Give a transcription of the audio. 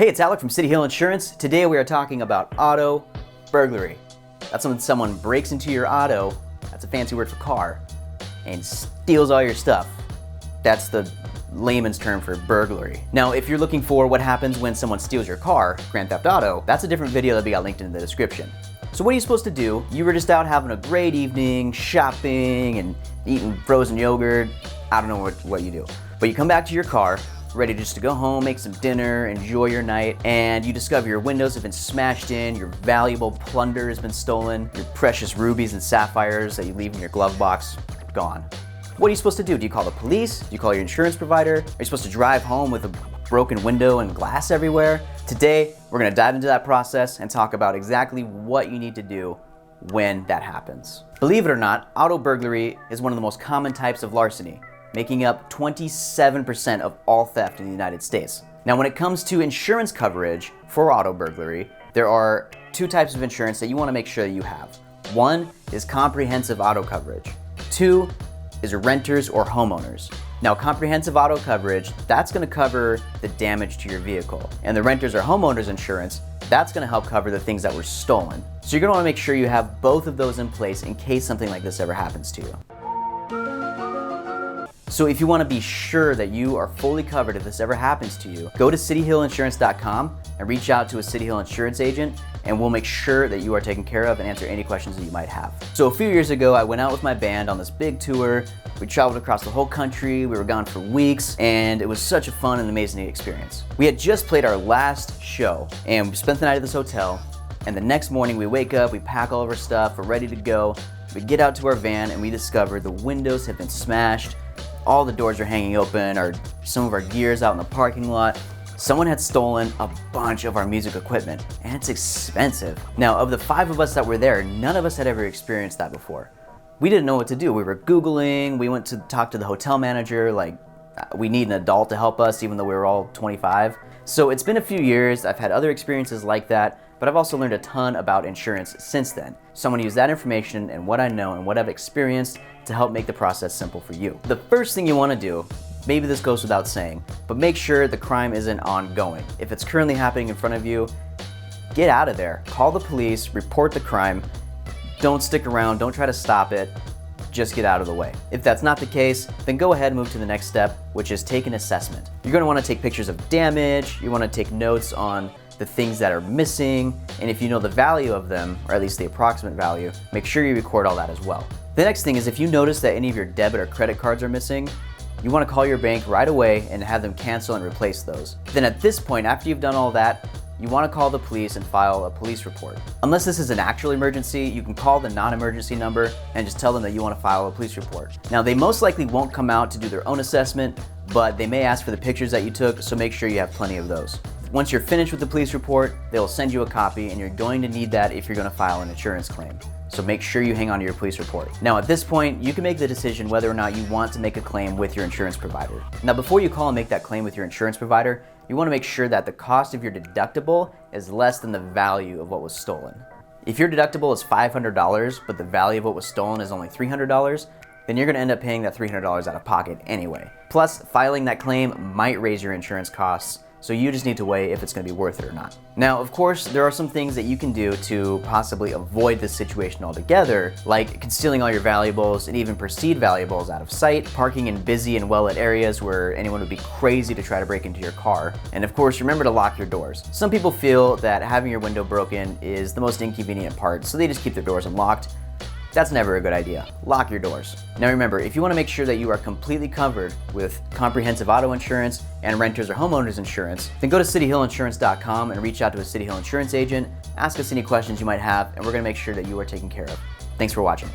Hey, it's Alec from Cityhill Insurance. Today we are talking about auto burglary. That's when someone breaks into your auto, that's a fancy word for car, and steals all your stuff. That's the layman's term for burglary. Now, if you're looking for what happens when someone steals your car, Grand Theft Auto, that's a different video that we got linked in the description. So what are you supposed to do? You were just out having a great evening, shopping and eating frozen yogurt. I don't know what you do. But you come back to your car, ready just to go home, make some dinner, enjoy your night, and you discover your windows have been smashed in, your valuable plunder has been stolen, your precious rubies and sapphires that you leave in your glove box, gone. What are you supposed to do? Do you call the police? Do you call your insurance provider? Are you supposed to drive home with a broken window and glass everywhere? Today, we're gonna dive into that process and talk about exactly what you need to do when that happens. Believe it or not, auto burglary is one of the most common types of larceny, making up 27% of all theft in the United States. Now, when it comes to insurance coverage for auto burglary, there are two types of insurance that you want to make sure that you have. One is comprehensive auto coverage. Two is renters or homeowners. Now, comprehensive auto coverage, that's going to cover the damage to your vehicle. And the renters or homeowners insurance, that's going to help cover the things that were stolen. So you're going to want to make sure you have both of those in place in case something like this ever happens to you. So if you want to be sure that you are fully covered if this ever happens to you, go to cityhillinsurance.com and reach out to a Cityhill Insurance Agent, and we'll make sure that you are taken care of and answer any questions that you might have. So a few years ago, I went out with my band on this big tour. We traveled across the whole country. We were gone for weeks, and it was such a fun and amazing experience. We had just played our last show, and we spent the night at this hotel, and the next morning we wake up, we pack all of our stuff, we're ready to go. We get out to our van, and we discover the windows have been smashed. All the doors are hanging open, some of our gear's out in the parking lot. Someone had stolen a bunch of our music equipment, and it's expensive. Now, of the 5 of us that were there, none of us had ever experienced that before. We didn't know what to do. We were Googling, we went to talk to the hotel manager, like, we need an adult to help us, even though we were all 25. So it's been a few years, I've had other experiences like that, but I've also learned a ton about insurance since then. So I'm gonna use that information and what I know and what I've experienced to help make the process simple for you. The first thing you wanna do, maybe this goes without saying, but make sure the crime isn't ongoing. If it's currently happening in front of you, get out of there. Call the police, report the crime. Don't stick around, don't try to stop it. Just get out of the way. If that's not the case, then go ahead and move to the next step, which is take an assessment. You're gonna wanna take pictures of damage, you wanna take notes on the things that are missing, and if you know the value of them, or at least the approximate value, make sure you record all that as well. The next thing is if you notice that any of your debit or credit cards are missing, you wanna call your bank right away and have them cancel and replace those. Then at this point, after you've done all that, you wanna call the police and file a police report. Unless this is an actual emergency, you can call the non-emergency number and just tell them that you wanna file a police report. Now, they most likely won't come out to do their own assessment, but they may ask for the pictures that you took, so make sure you have plenty of those. Once you're finished with the police report, they'll send you a copy, and you're going to need that if you're gonna file an insurance claim. So make sure you hang on to your police report. Now at this point, you can make the decision whether or not you want to make a claim with your insurance provider. Now before you call and make that claim with your insurance provider, you wanna make sure that the cost of your deductible is less than the value of what was stolen. If your deductible is $500, but the value of what was stolen is only $300, then you're gonna end up paying that $300 out of pocket anyway. Plus, filing that claim might raise your insurance costs, so you just need to weigh if it's gonna be worth it or not. Now, of course, there are some things that you can do to possibly avoid this situation altogether, like concealing all your valuables and even perceived valuables out of sight, parking in busy and well-lit areas where anyone would be crazy to try to break into your car, and of course, remember to lock your doors. Some people feel that having your window broken is the most inconvenient part, so they just keep their doors unlocked. That's never a good idea. Lock your doors. Now remember, if you want to make sure that you are completely covered with comprehensive auto insurance and renters or homeowners insurance, then go to cityhillinsurance.com and reach out to a Cityhill Insurance Agent, ask us any questions you might have, and we're going to make sure that you are taken care of. Thanks for watching.